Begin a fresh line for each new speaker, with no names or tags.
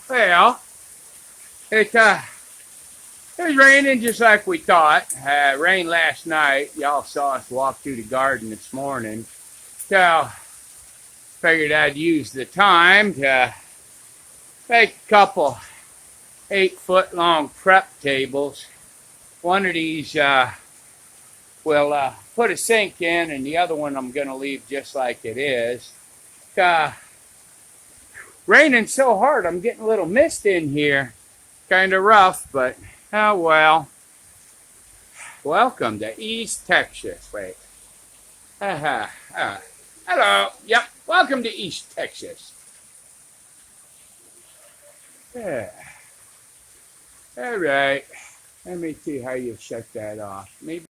Well, it was raining just like we thought. Rained last night. Y'all saw us walk through the garden this morning. So figured I'd use the time to make a couple 8 foot long prep tables. One of these will put a sink in, and the other one I'm going to leave just like it is. Uh, Raining so hard, I'm getting a little mist in here. Kind of rough, but oh well. Welcome to East Texas. Wait. Hello. Yep. Welcome to East Texas. Yeah. All right. Let me see how you shut that off. Maybe